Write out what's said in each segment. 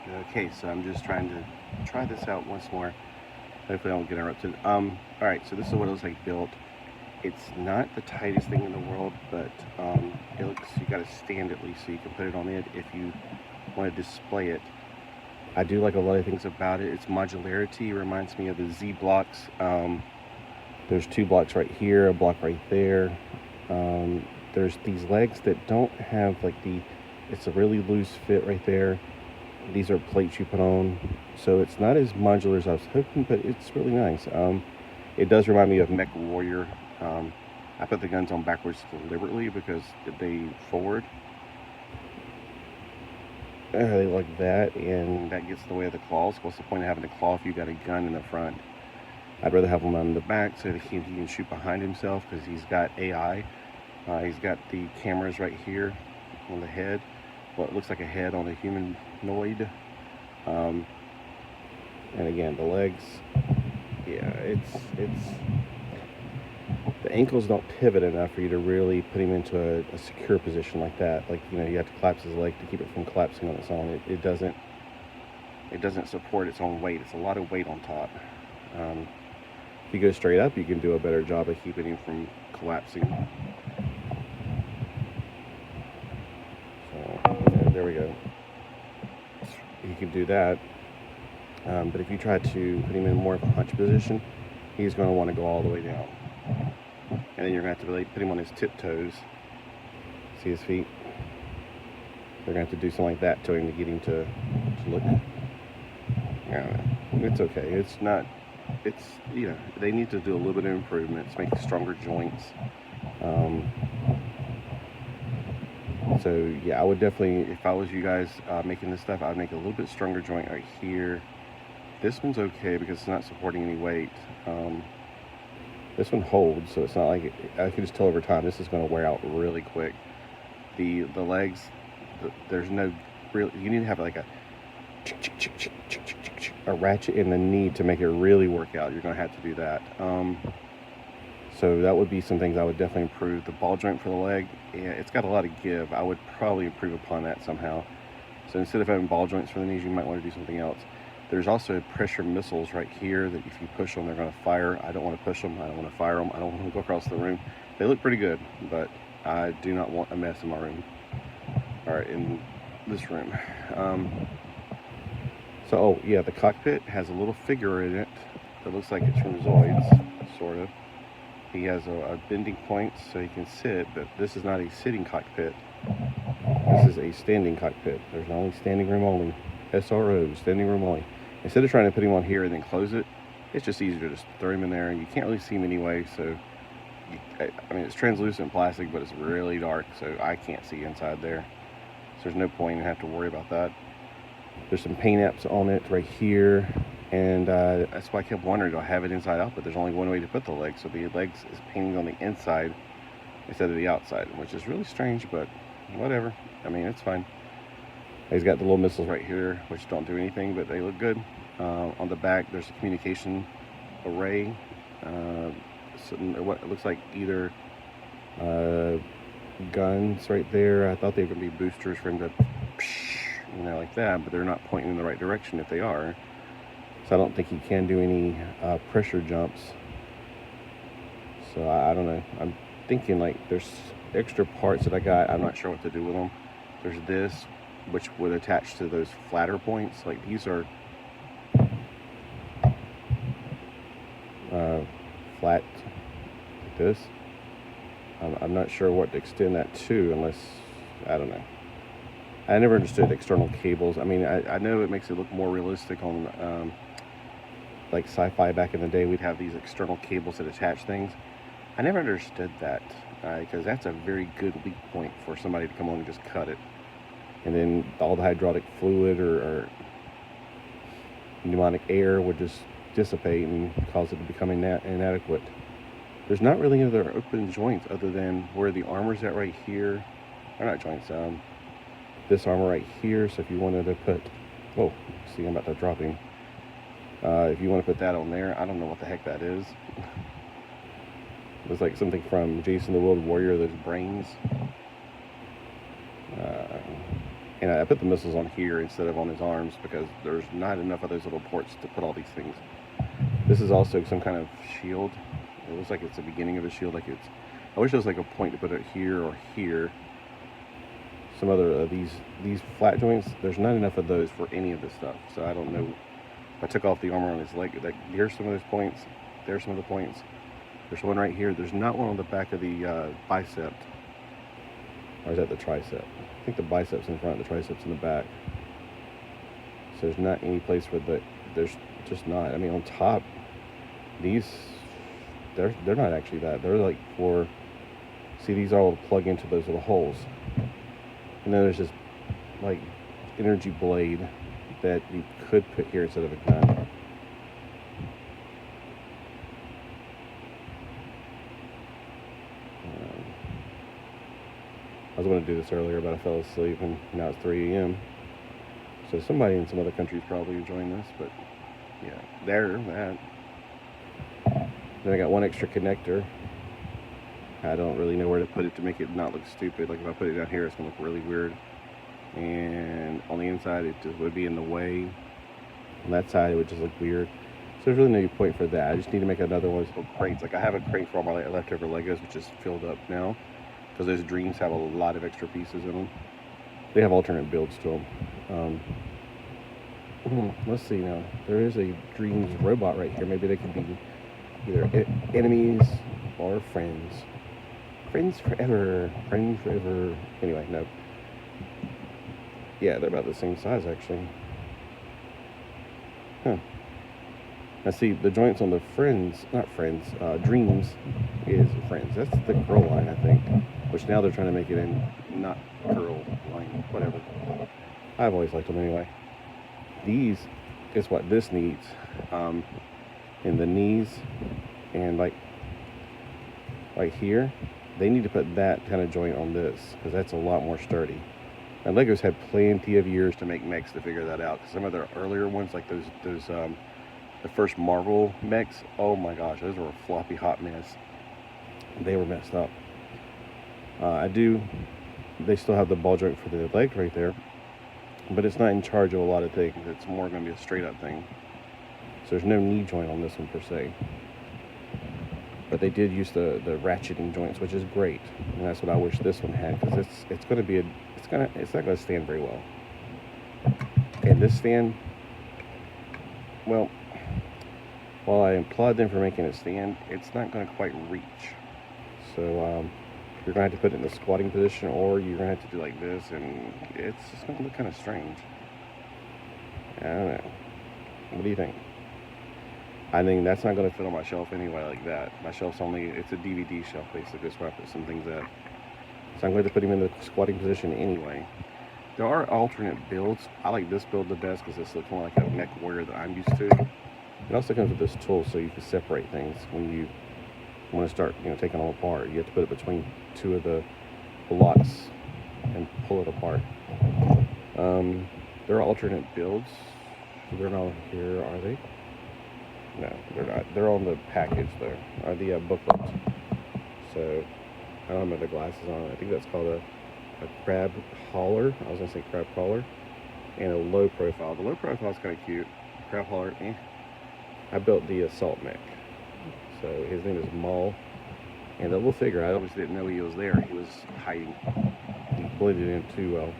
Okay, so I'm just trying to try this out once more. Hopefully I don't get interrupted. Alright, so this is what it looks like built. It's not the tightest thing in the world, but it looks, you gotta stand at least so you can put it on it if you want to display it. I do like a lot of things about it. Its modularity reminds me of the Z blocks. There's 2 blocks right here, a block right there. There's these legs that don't have like it's a really loose fit right there. These are plates you put on, so it's not as modular as I was hoping, but it's really nice. It does remind me of Mech Warrior. I put the guns on backwards deliberately because they forward. They like that, and that gets in the way of the claws. What's the point of having a claw if you got a gun in the front? I'd rather have them on the back so that he can shoot behind himself because he's got AI. He's got the cameras right here on the head. What looks like a head on a humanoid. And again, the legs, yeah, it's the ankles don't pivot enough for you to really put him into a secure position like that. Like, you know, you have to collapse his leg to keep it from collapsing on its own. It doesn't support its own weight. It's a lot of weight on top. If you go straight up, you can do a better job of keeping him from collapsing. So, yeah, there we go. You can do that. But if you try to put him in more of a hunch position, he's going to want to go all the way down. And then you're going to have to really put him on his tiptoes. See his feet? They're going to have to do something like that to him to get him to look. Yeah, it's okay. It's not, it's, you know, they need to do a little bit of improvements, make stronger joints. So yeah, I would definitely, if I was you guys making this stuff, I would make a little bit stronger joint right here. This one's okay because it's not supporting any weight. This one holds, so it's not like I can just tell over time this is going to wear out really quick. The legs, there's no real. You need to have like a ratchet in the knee to make it really work out. You're going to have to do that. So that would be some things I would definitely improve. The ball joint for the leg, yeah, it's got a lot of give. I would probably improve upon that somehow. So instead of having ball joints for the knees, you might want to do something else. There's also pressure missiles right here that if you push them, they're going to fire. I don't want to push them. I don't want to fire them. I don't want to go across the room. They look pretty good, but I do not want a mess in my room. All right, in this room. So, oh yeah, the cockpit has a little figure in it that looks like it's from Zoids, sort of. He has a bending point so he can sit, but this is not a sitting cockpit. This is a standing cockpit. There's only standing room only. SRO, standing room only. Instead of trying to put him on here and then close it, it's just easier to just throw him in there, and you can't really see him anyway, so I mean, it's translucent plastic, but it's really dark, so I can't see inside there. So there's no point in having to worry about that. There's some paint apps on it right here, and that's why I kept wondering, do I have it inside out? But there's only one way to put the legs, so the legs is painted on the inside instead of the outside, which is really strange, but whatever. I mean, it's fine. He's got the little missiles right here, which don't do anything, but they look good. On the back, there's a communication array. What it looks like either guns right there. I thought they were going to be boosters for him to, you know, like that, but they're not pointing in the right direction if they are. So I don't think he can do any pressure jumps. So I don't know. I'm thinking like there's extra parts that I got. I'm not sure what to do with them. There's this, which would attach to those flatter points. Like these are flat like this. I'm not sure what to extend that to unless, I don't know. I never understood external cables. I mean, I know it makes it look more realistic on like sci-fi back in the day. We'd have these external cables that attach things. I never understood that because that's a very good weak point for somebody to come on and just cut it. And then all the hydraulic fluid or pneumonic air would just dissipate and cause it to become inadequate. There's not really any other open joints other than where the armor's at right here. Or not joints, this armor right here. So if you wanted to put, whoa, see, I'm about to drop him. If you want to put that on there, I don't know what the heck that is. It was like something from Jason the World Warrior, those brains. And I put the missiles on here instead of on his arms because there's not enough of those little ports to put all these things. This is also some kind of shield. It looks like it's the beginning of a shield. Like it's, I wish there was like a point to put it here or here. Some other these flat joints. There's not enough of those for any of this stuff. So I don't know. If I took off the armor on his leg, like here's some of those points. There's some of the points. There's one right here. There's not one on the back of the bicep. Or is that the tricep? I think the bicep's in front, the tricep's in the back. So there's not any place for the, there's just not. I mean, on top, these, they're not actually that. They're like for, see, these all plug into those little holes. And then there's this like energy blade that you could put here instead of a gun. I was going to do this earlier, but I fell asleep, and now it's 3 a.m. So somebody in some other country is probably enjoying this, but yeah, that. Then I got one extra connector. I don't really know where to put it to make it not look stupid. Like if I put it down here, it's going to look really weird. And on the inside, it just would be in the way. On that side, it would just look weird. So there's really no point for that. I just need to make another one of those little crates. Like I have a crate for all my leftover Legos, which is filled up now. Because those dreams have a lot of extra pieces in them. They have alternate builds to them. Let's see now. There is a dreams robot right here. Maybe they can be either enemies or friends. Friends forever. Friends forever. Anyway, no. Yeah, they're about the same size actually. Huh. Now see, the joints on the dreams is friends. That's the girl line, I think. Which now they're trying to make it in not girl line, whatever. I've always liked them anyway. These is what this needs. In the knees and like right here, they need to put that kind of joint on this because that's a lot more sturdy. And Legos had plenty of years to make mechs to figure that out. Some of their earlier ones, like those the first Marvel mechs, oh my gosh, those were a floppy hot mess. They were messed up. They still have the ball joint for the leg right there, but it's not in charge of a lot of things. It's more going to be a straight up thing. So there's no knee joint on this one per se. But they did use the ratcheting joints, which is great. And that's what I wish this one had, because it's going to be it's not going to stand very well. And this stand, well, while I applaud them for making it stand, it's not going to quite reach. So you're going to have to put it in the squatting position, or you're going to have to do like this, and it's just going to look kind of strange. I don't know. What do you think? I think that's not going to fit on my shelf anyway like that. My shelf's it's a DVD shelf basically. That's where I put some things at. So I'm going to put him in the squatting position anyway. There are alternate builds. I like this build the best because this looks more like a Mech warrior that I'm used to. It also comes with this tool so you can separate things when you want to start, taking them apart. You have to put it between two of the blocks and pull it apart. There are alternate builds. They're not here, are they? No, they're not. They're on the package though, or the booklet. So I don't have the glasses on. I think that's called a crab hauler. I was gonna say crab collar, and a low profile. The low profile is kind of cute. Crab hauler, I built the assault mech. So his name is MAUL, and the little figure, I obviously didn't know he was there. He was hiding. He blended in too well.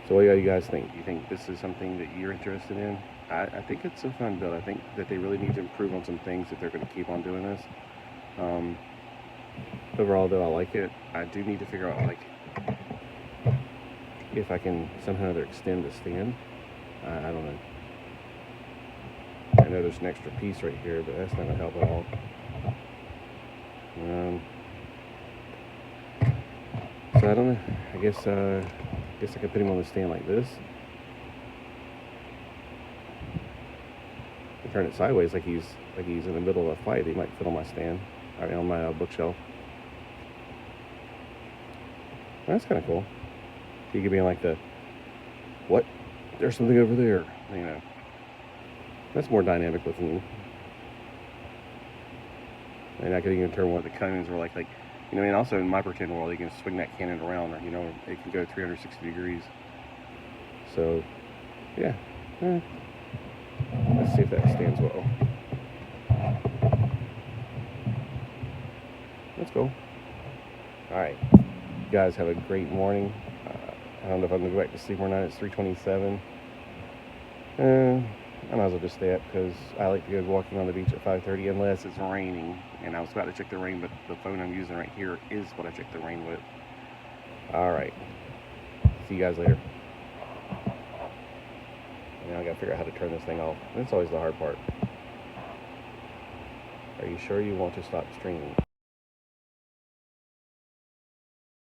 So what do you guys think? Do you think this is something that you're interested in? I think it's a fun build. I think that they really need to improve on some things if they're going to keep on doing this. Overall, though, I like it. I do need to figure out, if I can somehow or other extend the stand. I don't know. I know there's an extra piece right here, but that's not going to help at all. So I don't know. I guess I could put him on the stand like this. Turn it sideways like he's in the middle of a fight. He might fit on my stand. On my bookshelf. That's kind of cool. He could be in like what? There's something over there. That's more dynamic looking. And I could even turn one of the cannons where like You know, and also in my pretend world, you can swing that cannon around, or, you know, it can go 360 degrees. So, yeah. Let's see if that stands well. Let's go. Alright. You guys have a great morning. I don't know if I'm going to go back to sleep or not. It's 3:27. I might as well just stay up because I like to go walking on the beach at 5:30 unless it's raining. And I was about to check the rain, but the phone I'm using right here is what I check the rain with. Alright. See you guys later. Now I gotta figure out how to turn this thing off. That's always the hard part. Are you sure you want to stop streaming?